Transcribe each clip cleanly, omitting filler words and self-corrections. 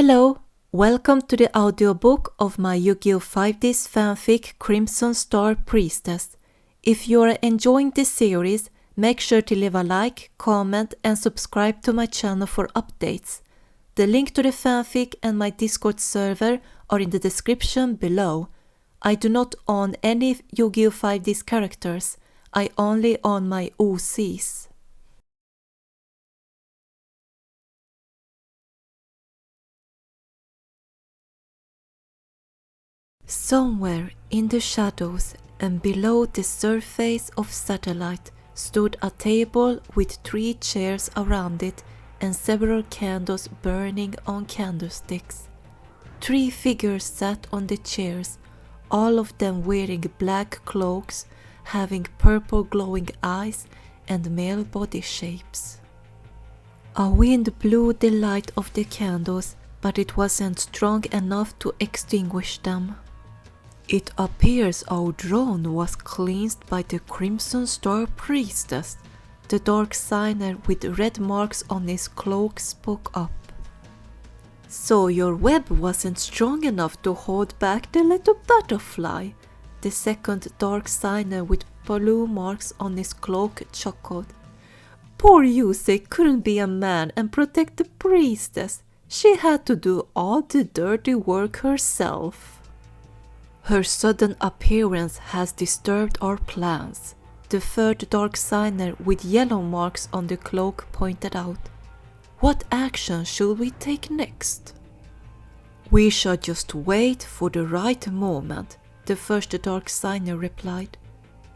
Hello, welcome to the audiobook of my Yu-Gi-Oh! 5Ds fanfic Crimson Star Priestess. If you are enjoying this series, make sure to leave a like, comment and subscribe to my channel for updates. The link to the fanfic and my Discord server are in the description below. I do not own any Yu-Gi-Oh! 5Ds characters, I only own my OCs. Somewhere in the shadows and below the surface of satellite stood a table with 3 chairs around it and several candles burning on candlesticks. 3 figures sat on the chairs, all of them wearing black cloaks, having purple glowing eyes and male body shapes. A wind blew the light of the candles, but it wasn't strong enough to extinguish them. It appears our drone was cleansed by the Crimson Star Priestess. The dark signer with red marks on his cloak spoke up. So your web wasn't strong enough to hold back the little butterfly? The second dark signer with blue marks on his cloak chuckled. Poor Yusei couldn't be a man and protect the priestess. She had to do all the dirty work herself. Her sudden appearance has disturbed our plans, the third dark signer with yellow marks on the cloak pointed out. What action should we take next? We shall just wait for the right moment, the first dark signer replied.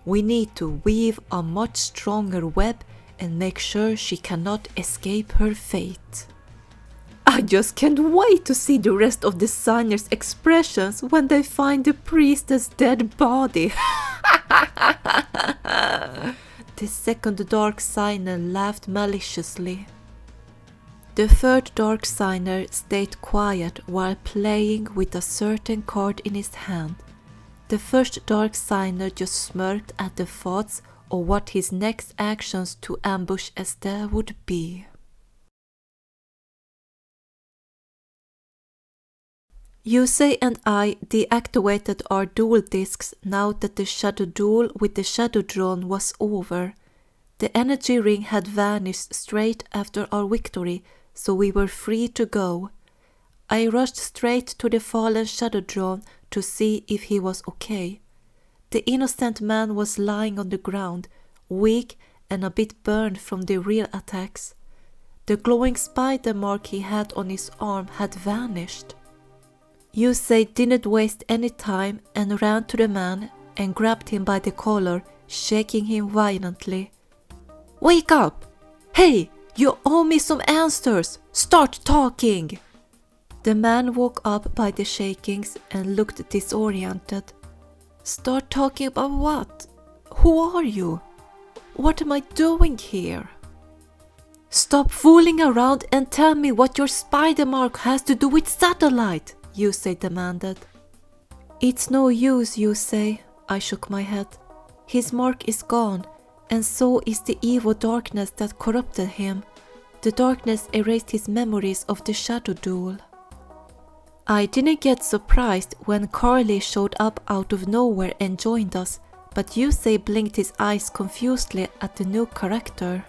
We need to weave a much stronger web and make sure she cannot escape her fate. I just can't wait to see the rest of the signers' expressions when they find the priestess' dead body. The second dark signer laughed maliciously. The third dark signer stayed quiet while playing with a certain card in his hand. The first dark signer just smirked at the thoughts of what his next actions to ambush Estelle would be. Yusei and I deactivated our duel discs now that the shadow duel with the shadow drone was over. The energy ring had vanished straight after our victory, so we were free to go. I rushed straight to the fallen shadow drone to see if he was okay. The innocent man was lying on the ground, weak and a bit burned from the real attacks. The glowing spider mark he had on his arm had vanished. Yusei didn't waste any time and ran to the man and grabbed him by the collar, shaking him violently. Wake up! Hey, you owe me some answers! Start talking! The man woke up by the shakings and looked disoriented. Start talking about what? Who are you? What am I doing here? Stop fooling around and tell me what your spider mark has to do with satellite! Yusei demanded. It's no use, Yusei, I shook my head. His mark is gone, and so is the evil darkness that corrupted him. The darkness erased his memories of the shadow duel. I didn't get surprised when Carly showed up out of nowhere and joined us, but Yusei blinked his eyes confusedly at the new character.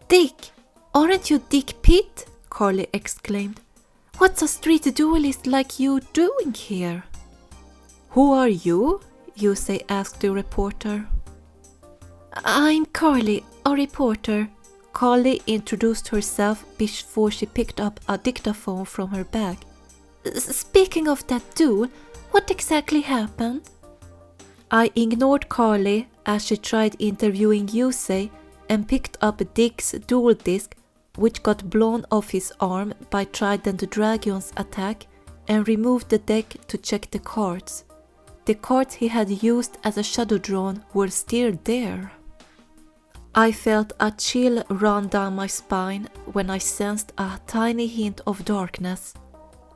Dick! Aren't you Dick Pitt? Carly exclaimed. What's a street duelist like you doing here? Who are you? Yusei asked the reporter. I'm Carly, a reporter. Carly introduced herself before she picked up a dictaphone from her bag. Speaking of that duel, what exactly happened? I ignored Carly as she tried interviewing Yusei and picked up Dick's duel disc, which got blown off his arm by Trident the Dragon's attack, and removed the deck to check the cards. The cards he had used as a shadow drone were still there. I felt a chill run down my spine when I sensed a tiny hint of darkness.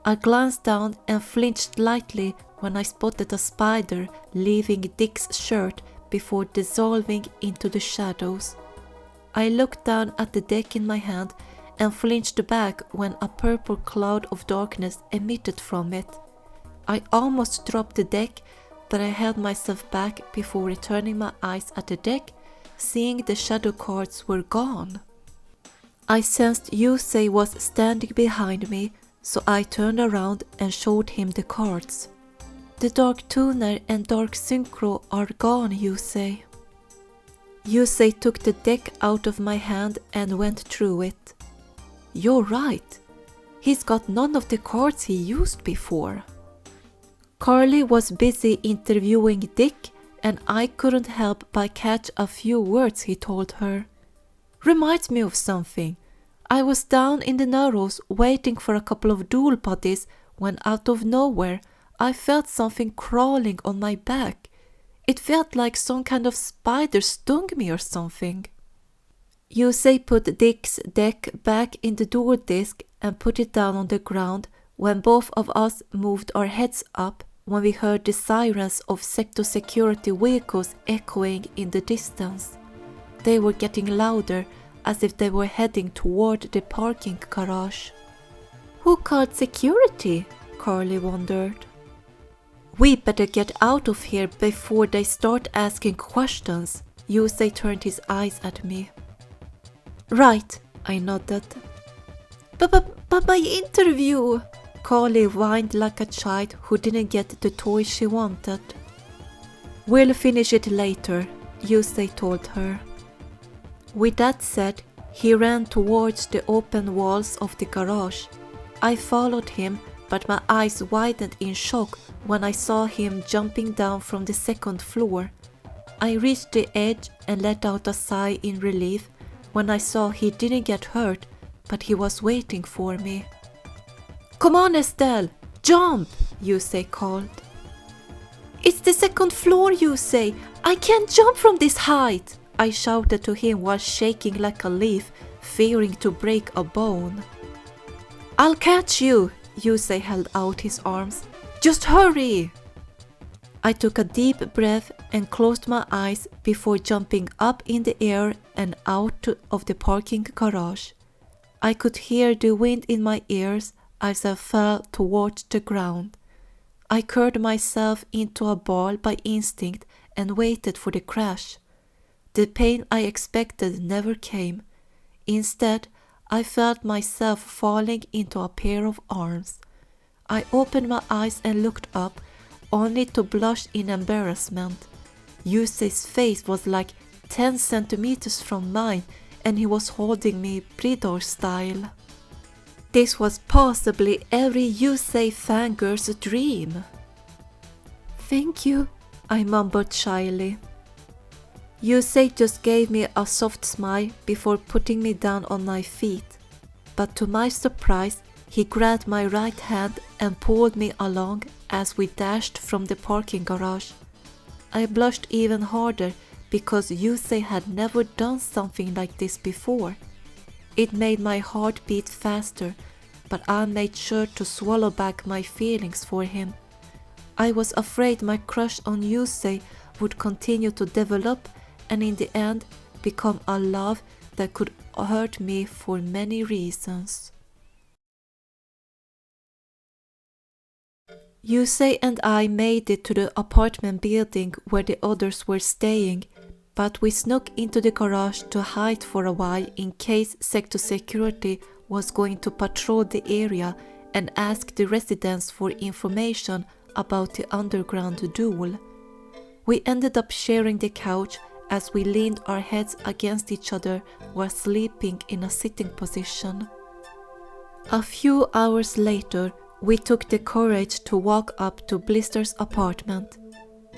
I glanced down and flinched lightly when I spotted a spider leaving Dick's shirt before dissolving into the shadows. I looked down at the deck in my hand and flinched back when a purple cloud of darkness emitted from it. I almost dropped the deck, but I held myself back before returning my eyes at the deck, seeing the shadow cards were gone. I sensed Yusei was standing behind me, so I turned around and showed him the cards. The Dark Tuner and Dark Synchro are gone, Yusei. Yusei took the deck out of my hand and went through it. You're right. He's got none of the cards he used before. Carly was busy interviewing Dick, and I couldn't help but catch a few words he told her. Reminds me of something. I was down in the Narrows waiting for a couple of dual buddies when out of nowhere I felt something crawling on my back. It felt like some kind of spider stung me or something. Yusei put Dick's deck back in the dual disc and put it down on the ground when both of us moved our heads up when we heard the sirens of sector security vehicles echoing in the distance. They were getting louder, as if they were heading toward the parking garage. Who called security? Carly wondered. We better get out of here before they start asking questions. Yusei turned his eyes at me. Right, I nodded. But my interview! Carly whined like a child who didn't get the toy she wanted. We'll finish it later, Yusei told her. With that said, he ran towards the open walls of the garage. I followed him, but my eyes widened in shock when I saw him jumping down from the second floor. I reached the edge and let out a sigh in relief when I saw he didn't get hurt, but he was waiting for me. Come on, Estelle! Jump! Yusei called. It's the second floor, Yusei! I can't jump from this height! I shouted to him while shaking like a leaf, fearing to break a bone. I'll catch you! Yusei held out his arms. Just hurry! I took a deep breath and closed my eyes before jumping up in the air and out of the parking garage. I could hear the wind in my ears as I fell towards the ground. I curled myself into a ball by instinct and waited for the crash. The pain I expected never came. Instead, I felt myself falling into a pair of arms. I opened my eyes and looked up, only to blush in embarrassment. Yusei's face was like 10 centimeters from mine, and he was holding me Bridor style. This was possibly every Yusei fangirl's dream. Thank you, I mumbled shyly. Yusei just gave me a soft smile before putting me down on my feet, but to my surprise, he grabbed my right hand and pulled me along as we dashed from the parking garage. I blushed even harder because Yusei had never done something like this before. It made my heart beat faster, but I made sure to swallow back my feelings for him. I was afraid my crush on Yusei would continue to develop and in the end become a love that could hurt me for many reasons. Yusei and I made it to the apartment building where the others were staying, but we snuck into the garage to hide for a while in case sector security was going to patrol the area and ask the residents for information about the underground duel. We ended up sharing the couch as we leaned our heads against each other while sleeping in a sitting position. A few hours later, we took the courage to walk up to Blister's apartment.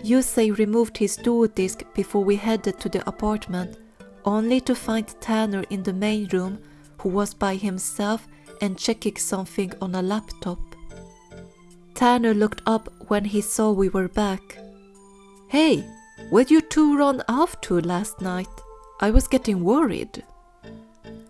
Yusei removed his dual disc before we headed to the apartment, only to find Tanner in the main room, who was by himself and checking something on a laptop. Tanner looked up when he saw we were back. Hey, where'd you two run off to last night? I was getting worried.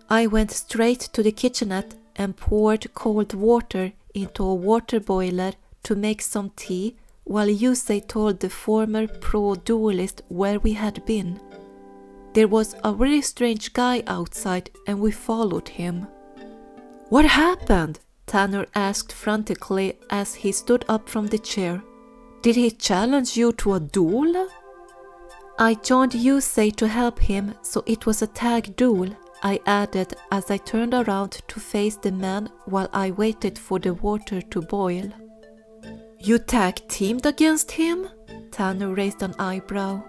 I went straight to the kitchenette and poured cold water into a water boiler to make some tea while Yusei told the former pro duelist where we had been. There was a very strange guy outside and we followed him. What happened? Tanner asked frantically as he stood up from the chair. Did he challenge you to a duel? I joined Yusei to help him, so it was a tag duel, I added as I turned around to face the man while I waited for the water to boil. You tag-teamed against him? Tanner raised an eyebrow.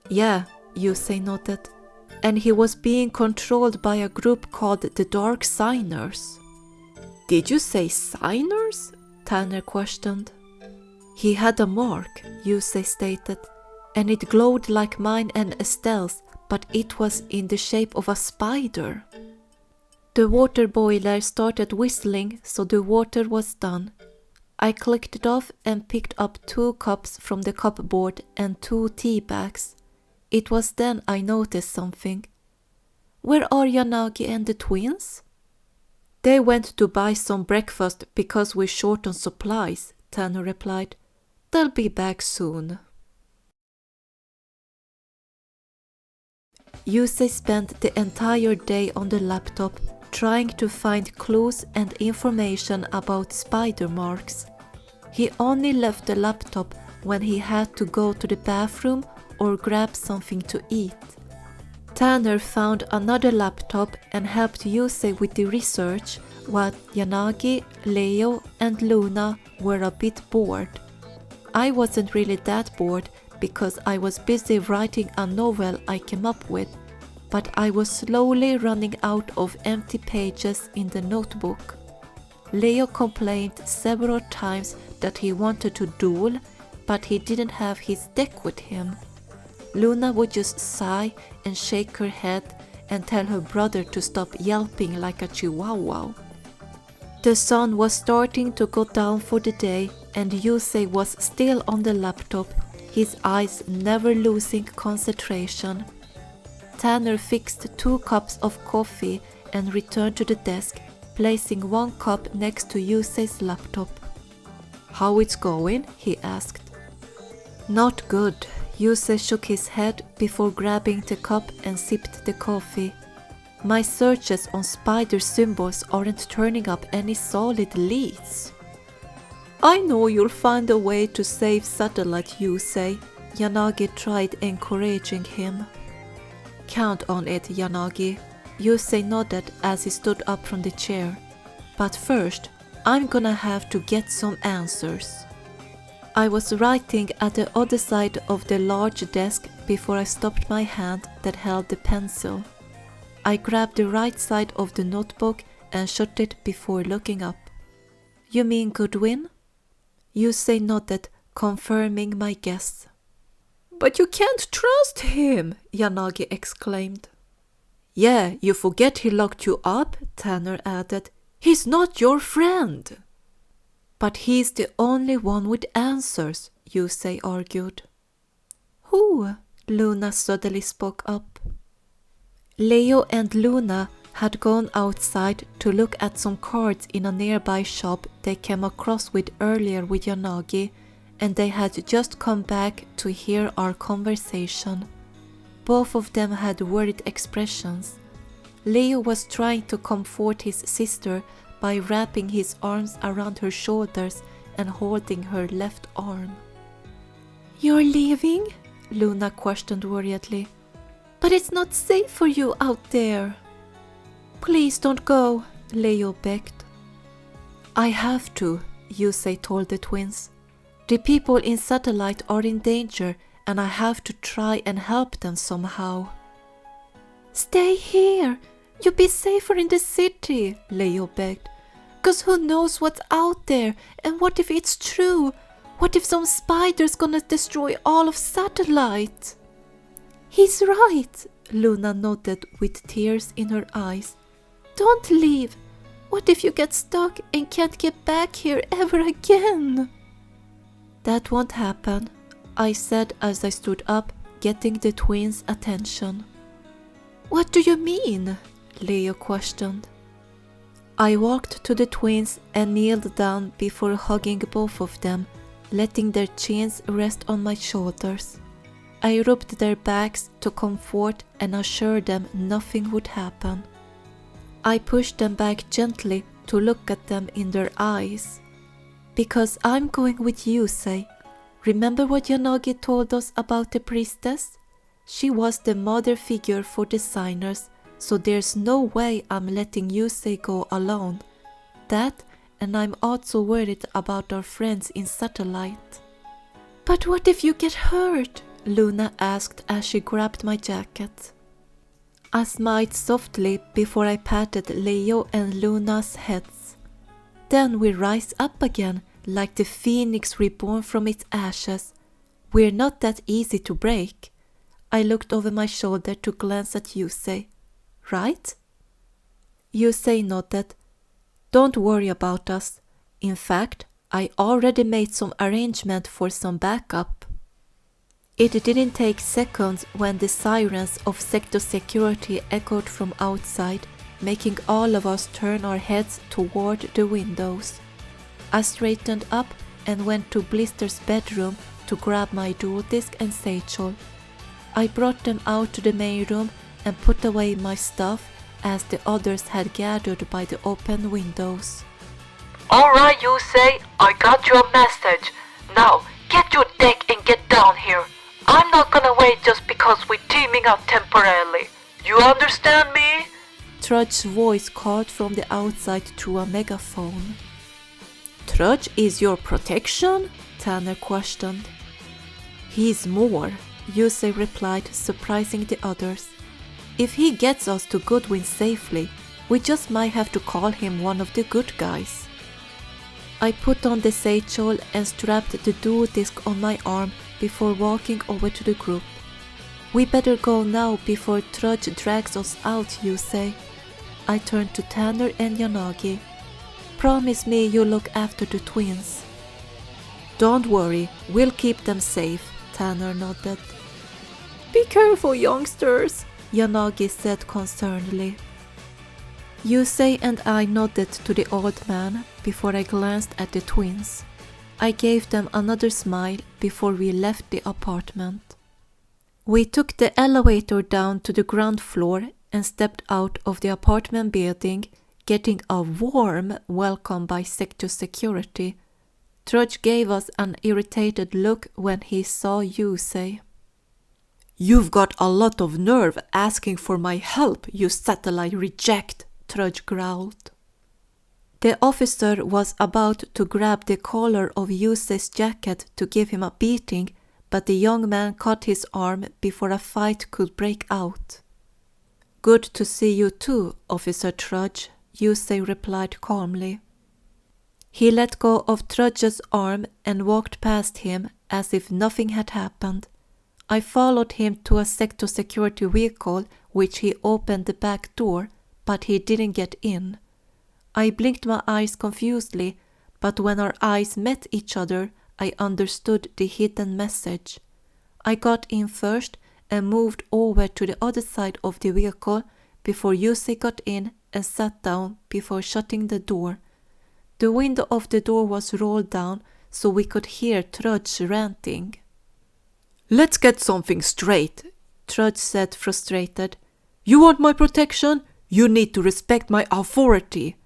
Yeah, Yusei nodded. And he was being controlled by a group called the Dark Signers. Did you say signers? Tanner questioned. He had a mark, Yusei stated, and it glowed like mine and Estelle's, but it was in the shape of a spider. The water boiler started whistling, so the water was done. I clicked it off and picked up 2 cups from the cupboard and 2 tea bags. It was then I noticed something. Where are Yanagi and the twins? They went to buy some breakfast because we're short on supplies, Tanner replied. They'll be back soon. Yusei spent the entire day on the laptop trying to find clues and information about spider marks. He only left the laptop when he had to go to the bathroom or grab something to eat. Tanner found another laptop and helped Yusei with the research, while Yanagi, Leo, and Luna were a bit bored. I wasn't really that bored because I was busy writing a novel I came up with, but I was slowly running out of empty pages in the notebook. Leo complained several times that he wanted to duel, but he didn't have his deck with him. Luna would just sigh and shake her head and tell her brother to stop yelping like a chihuahua. The sun was starting to go down for the day and Yusei was still on the laptop, his eyes never losing concentration. Tanner fixed 2 cups of coffee and returned to the desk, placing 1 cup next to Yusei's laptop. How it's going? He asked. Not good. Yusei shook his head before grabbing the cup and sipped the coffee. My searches on spider symbols aren't turning up any solid leads. I know you'll find a way to save Satellite, Yusei. Yanagi tried encouraging him. Count on it, Yanagi. Yusei nodded as he stood up from the chair. But first, I'm gonna have to get some answers. I was writing at the other side of the large desk before I stopped my hand that held the pencil. I grabbed the right side of the notebook and shut it before looking up. You mean Goodwin? Yusei nodded, confirming my guess. But you can't trust him, Yanagi exclaimed. Yeah, you forget he locked you up, Tanner added. He's not your friend. But he's the only one with answers, Yusei argued. Who? Luna suddenly spoke up. Leo and Luna had gone outside to look at some cards in a nearby shop they came across with earlier with Yanagi, and they had just come back to hear our conversation. Both of them had worried expressions. Leo was trying to comfort his sister by wrapping his arms around her shoulders and holding her left arm. You're leaving? Luna questioned worriedly. But it's not safe for you out there. Please don't go, Leo begged. I have to, Yusei told the twins. The people in Satellite are in danger and I have to try and help them somehow. Stay here. You'll be safer in the city, Leo begged. 'Cause who knows what's out there, and what if it's true? What if some spider's gonna destroy all of Satellite? He's right, Luna nodded with tears in her eyes. Don't leave. What if you get stuck and can't get back here ever again? That won't happen, I said as I stood up, getting the twins' attention. What do you mean? Leo questioned. I walked to the twins and kneeled down before hugging both of them, letting their chins rest on my shoulders. I rubbed their backs to comfort and assure them nothing would happen. I pushed them back gently to look at them in their eyes. Because I'm going with Yusei. Remember what Yanagi told us about the priestess? She was the mother figure for the signers, so there's no way I'm letting Yusei go alone. That, and I'm also worried about our friends in Satellite. But what if you get hurt? Luna asked as she grabbed my jacket. I smiled softly before I patted Leo and Luna's heads. Then we rise up again, like the phoenix reborn from its ashes. We're not that easy to break. I looked over my shoulder to glance at Yusei. Right? Yusei nodded. Don't worry about us. In fact, I already made some arrangement for some backup. It didn't take seconds when the sirens of sector security echoed from outside, making all of us turn our heads toward the windows. I straightened up and went to Blister's bedroom to grab my dual disc and satchel. I brought them out to the main room and put away my stuff as the others had gathered by the open windows. Alright, Yusei, I got your message. Now, get your deck and get down here. I'm not gonna wait just because we're teaming up temporarily. You understand me? Trudge's voice called from the outside through a megaphone. Trudge is your protection? Tanner questioned. He's more, Yusei replied, surprising the others. If he gets us to Goodwin safely, we just might have to call him one of the good guys. I put on the satchel and strapped the dual disc on my arm before walking over to the group. We better go now before Trudge drags us out, Yusei. I turned to Tanner and Yanagi. Promise me you'll look after the twins. Don't worry, we'll keep them safe, Tanner nodded. Be careful, youngsters, Yanagi said concernedly. Yusei and I nodded to the old man before I glanced at the twins. I gave them another smile before we left the apartment. We took the elevator down to the ground floor and stepped out of the apartment building, getting a warm welcome by sector security. Trudge gave us an irritated look when he saw Yusei. You've got a lot of nerve asking for my help, you satellite reject, Trudge growled. The officer was about to grab the collar of Yusei's jacket to give him a beating, but the young man caught his arm before a fight could break out. Good to see you too, Officer Trudge, Yusei replied calmly. He let go of Trudge's arm and walked past him as if nothing had happened. I followed him to a sector security vehicle, which he opened the back door, but he didn't get in. I blinked my eyes confusedly, but when our eyes met each other, I understood the hidden message. I got in first and moved over to the other side of the vehicle before Yusei got in and sat down before shutting the door. The window of the door was rolled down so we could hear Trudge ranting. Let's get something straight, Trudge said, frustrated. You want my protection? You need to respect my authority.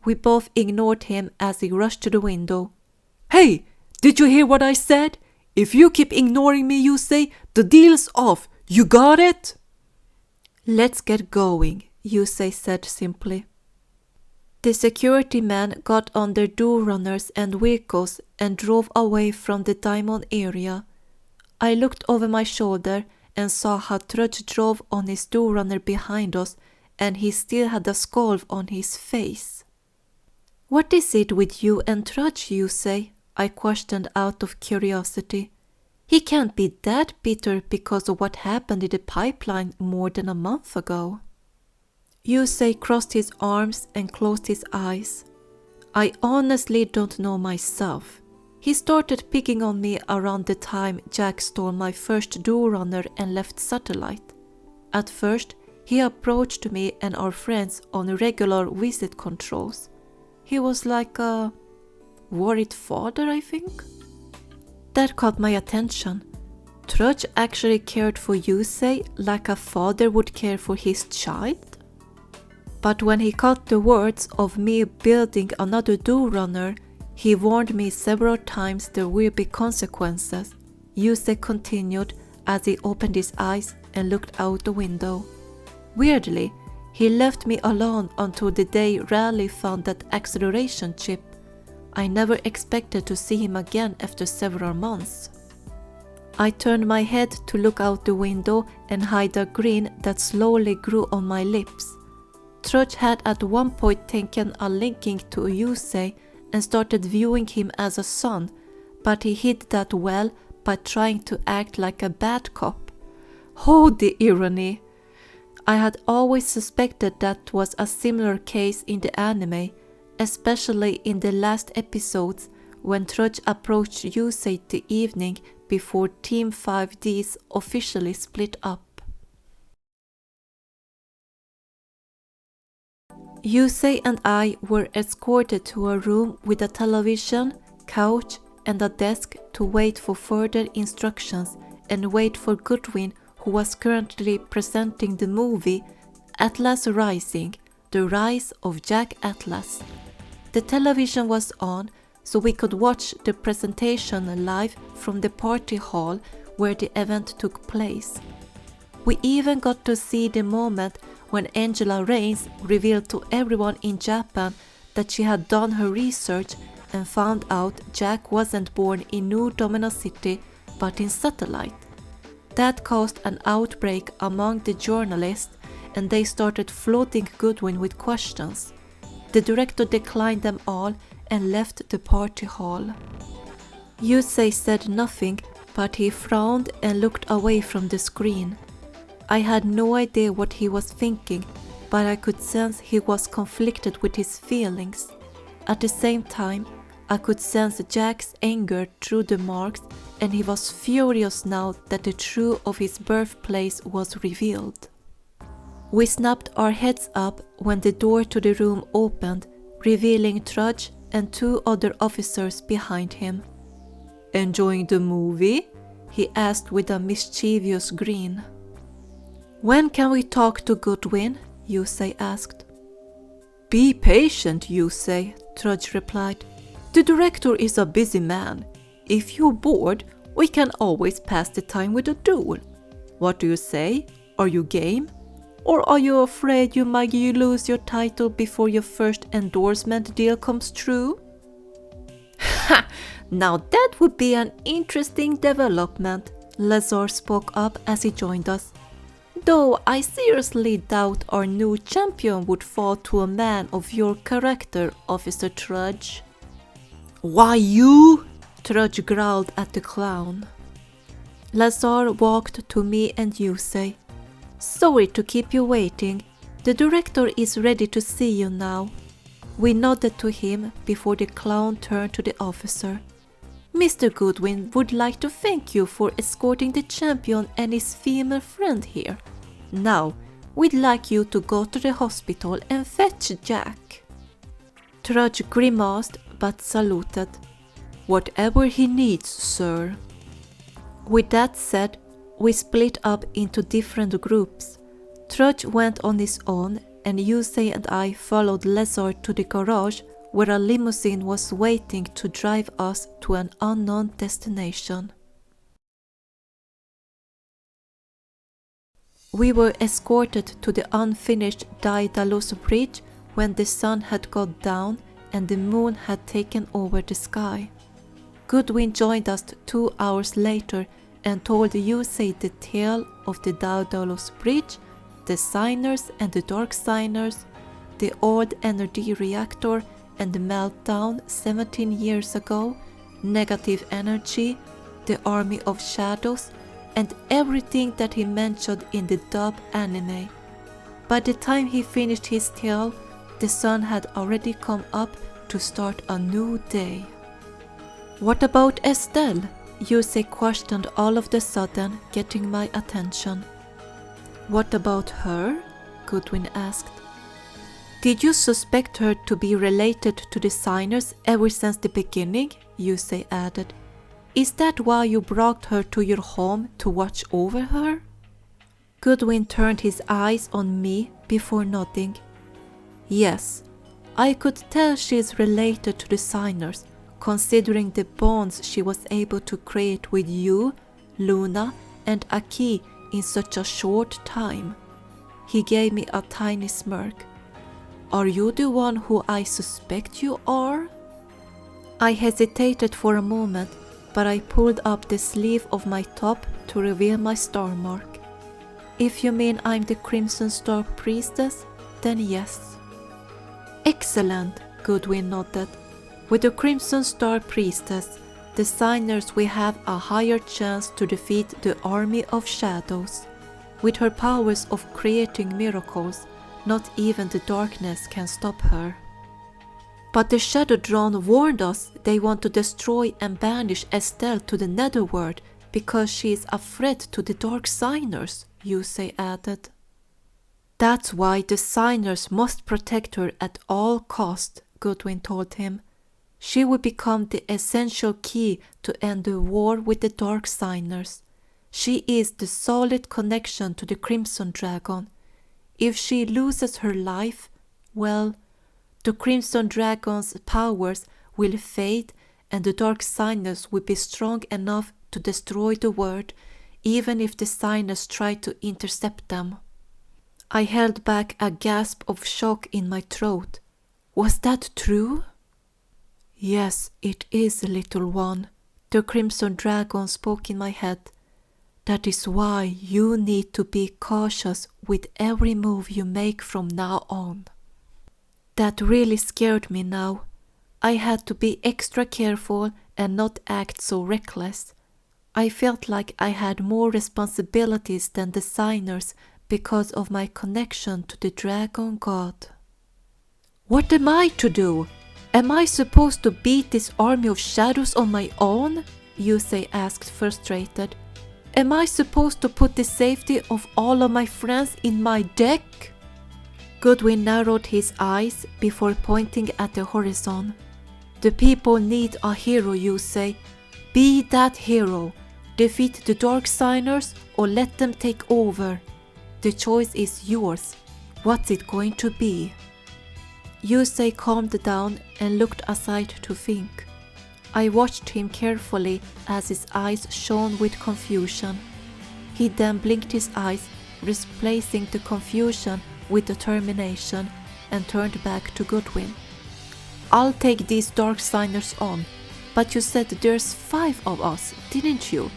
We both ignored him as he rushed to the window. Hey, did you hear what I said? If you keep ignoring me, Yusei, the deal's off. You got it? Let's get going, Yusei said simply. The security men got on their dual runners and vehicles and drove away from the diamond area. I looked over my shoulder and saw how Trudge drove on his dual runner behind us, and he still had a skull on his face. What is it with you and Trudge, Yusei? I questioned out of curiosity. He can't be that bitter because of what happened in the pipeline more than a month ago. Yusei crossed his arms and closed his eyes. I honestly don't know myself. He started picking on me around the time Jack stole my first dual runner and left Satellite. At first, he approached me and our friends on regular visit controls. He was like a worried father, I think. That caught my attention. Trudge actually cared for Yusei like a father would care for his child. But when he caught the words of me building another door runner, he warned me several times there will be consequences, Yusei continued as he opened his eyes and looked out the window. Weirdly, he left me alone until the day Raleigh found that acceleration chip. I never expected to see him again after several months. I turned my head to look out the window and hide a grin that slowly grew on my lips. Trudge had at one point taken a liking to Yusei and started viewing him as a son, but he hid that well by trying to act like a bad cop. Oh, the irony! I had always suspected that was a similar case in the anime, especially in the last episodes when Trudge approached Yusei the evening before Team 5Ds officially split up. Yusei and I were escorted to a room with a television, couch, and a desk to wait for further instructions and wait for Goodwin, who was currently presenting the movie Atlas Rising, The Rise of Jack Atlas. The television was on, so we could watch the presentation live from the party hall where the event took place. We even got to see the moment when Angela Reigns revealed to everyone in Japan that she had done her research and found out Jack wasn't born in New Domino City but in Satellite. That caused an outbreak among the journalists and they started flooding Goodwin with questions. The director declined them all and left the party hall. Yusei said nothing, but he frowned and looked away from the screen. I had no idea what he was thinking, but I could sense he was conflicted with his feelings. At the same time, I could sense Jack's anger through the marks, and he was furious now that the truth of his birthplace was revealed. We snapped our heads up when the door to the room opened, revealing Trudge and two other officers behind him. "Enjoying the movie?" he asked with a mischievous grin. "When can we talk to Goodwin?" Yusei asked. "Be patient, Yusei," Trudge replied. "The director is a busy man. If you're bored, we can always pass the time with a duel. What do you say? Are you game? Or are you afraid you might lose your title before your first endorsement deal comes true?" "Ha! Now that would be an interesting development," Lazar spoke up as he joined us. "Though I seriously doubt our new champion would fall to a man of your character, Officer Trudge." "Why you?" Trudge growled at the clown. Lazar walked to me and Yusei. "Sorry to keep you waiting. The director is ready to see you now." We nodded to him before the clown turned to the officer. "Mr. Goodwin would like to thank you for escorting the champion and his female friend here. Now, we'd like you to go to the hospital and fetch Jack." Trudge grimaced but saluted. "Whatever he needs, sir." With that said, we split up into different groups. Trudge went on his own and Yusei and I followed Lazar to the garage where a limousine was waiting to drive us to an unknown destination. We were escorted to the unfinished Daedalus Bridge when the sun had gone down and the moon had taken over the sky. Goodwin joined us 2 hours later and told Yusei the tale of the Daedalus Bridge, the Signers and the Dark Signers, the old energy reactor and the meltdown 17 years ago, negative energy, the Army of Shadows, and everything that he mentioned in the dub anime. By the time he finished his tale, the sun had already come up to start a new day. "What about Estelle?" Yusei questioned all of a sudden, getting my attention. "What about her?" Goodwin asked. "Did you suspect her to be related to the Signers ever since the beginning?" Yusei added. "Is that why you brought her to your home to watch over her?" Goodwin turned his eyes on me before nodding. Yes, I could tell she is related to the signers, considering the bonds she was able to create with you, Luna, and Aki in such a short time. He gave me a tiny smirk. Are you the one who I suspect you are? I hesitated for a moment, but I pulled up the sleeve of my top to reveal my star mark. If you mean I'm the Crimson Star Priestess, then yes. Excellent, Goodwin nodded. With the Crimson Star Priestess, the signers will have a higher chance to defeat the army of shadows. With her powers of creating miracles, not even the darkness can stop her. But the Shadow Drone warned us they want to destroy and banish Estelle to the netherworld because she is a threat to the Dark Signers, Yusei added. That's why the Signers must protect her at all cost, Goodwin told him. She will become the essential key to end the war with the Dark Signers. She is the solid connection to the Crimson Dragon. If she loses her life, well, the Crimson Dragon's powers will fade and the Dark Signers will be strong enough to destroy the world, even if the Signers try to intercept them. I held back a gasp of shock in my throat. Was that true? Yes, it is, little one. The Crimson Dragon spoke in my head. That is why you need to be cautious with every move you make from now on. That really scared me now. I had to be extra careful and not act so reckless. I felt like I had more responsibilities than the signers because of my connection to the dragon god. What am I to do? Am I supposed to beat this army of shadows on my own? Yusei asked, frustrated. Am I supposed to put the safety of all of my friends in my deck? Goodwin narrowed his eyes before pointing at the horizon. The people need a hero, Yusei. Be that hero. Defeat the Dark Signers or let them take over. The choice is yours. What's it going to be? Yusei calmed down and looked aside to think. I watched him carefully as his eyes shone with confusion. He then blinked his eyes, replacing the confusion with determination, and turned back to Goodwin. I'll take these Dark Signers on, but you said there's 5 of us, didn't you?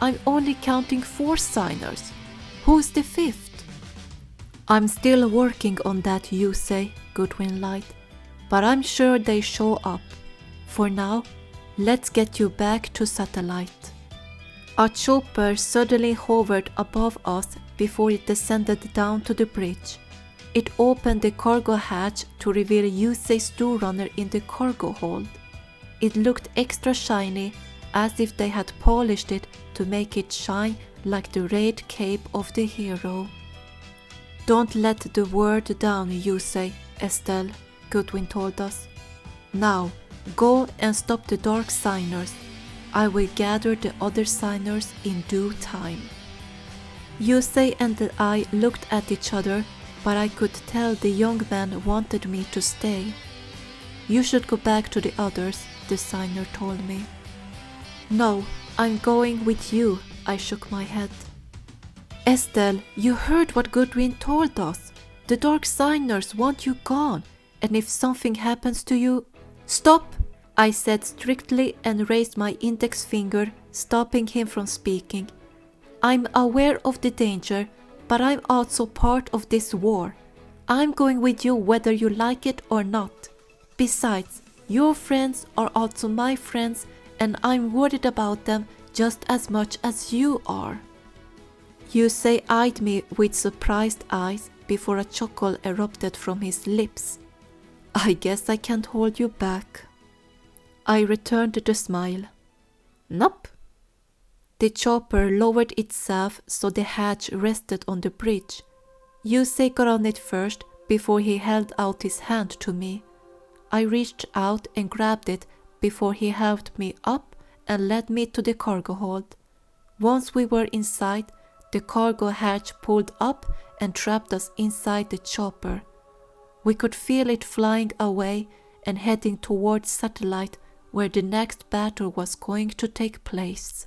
I'm only counting 4 signers. Who's the 5th? I'm still working on that, Yusei, Goodwin lied, but I'm sure they show up. For now, let's get you back to satellite. A chopper suddenly hovered above us before it descended down to the bridge. It opened the cargo hatch to reveal Yusei's Runner in the cargo hold. It looked extra shiny, as if they had polished it to make it shine like the red cape of the hero. Don't let the word down, Yusei, Estelle, Goodwin told us. Now, go and stop the Dark Signers. I will gather the other signers in due time. Yusei and I looked at each other, but I could tell the young man wanted me to stay. You should go back to the others, the signer told me. No, I'm going with you, I shook my head. Estelle, you heard what Goodwin told us. The Dark Signers want you gone, and if something happens to you... Stop! I said strictly and raised my index finger, stopping him from speaking. I'm aware of the danger, but I'm also part of this war. I'm going with you whether you like it or not. Besides, your friends are also my friends, and I'm worried about them just as much as you are. Yusei eyed me with surprised eyes before a chuckle erupted from his lips. I guess I can't hold you back. I returned the smile. Nope. The chopper lowered itself so the hatch rested on the bridge. Yusei got on it first before he held out his hand to me. I reached out and grabbed it before he helped me up and led me to the cargo hold. Once we were inside, the cargo hatch pulled up and trapped us inside the chopper. We could feel it flying away and heading towards Satellite, where the next battle was going to take place.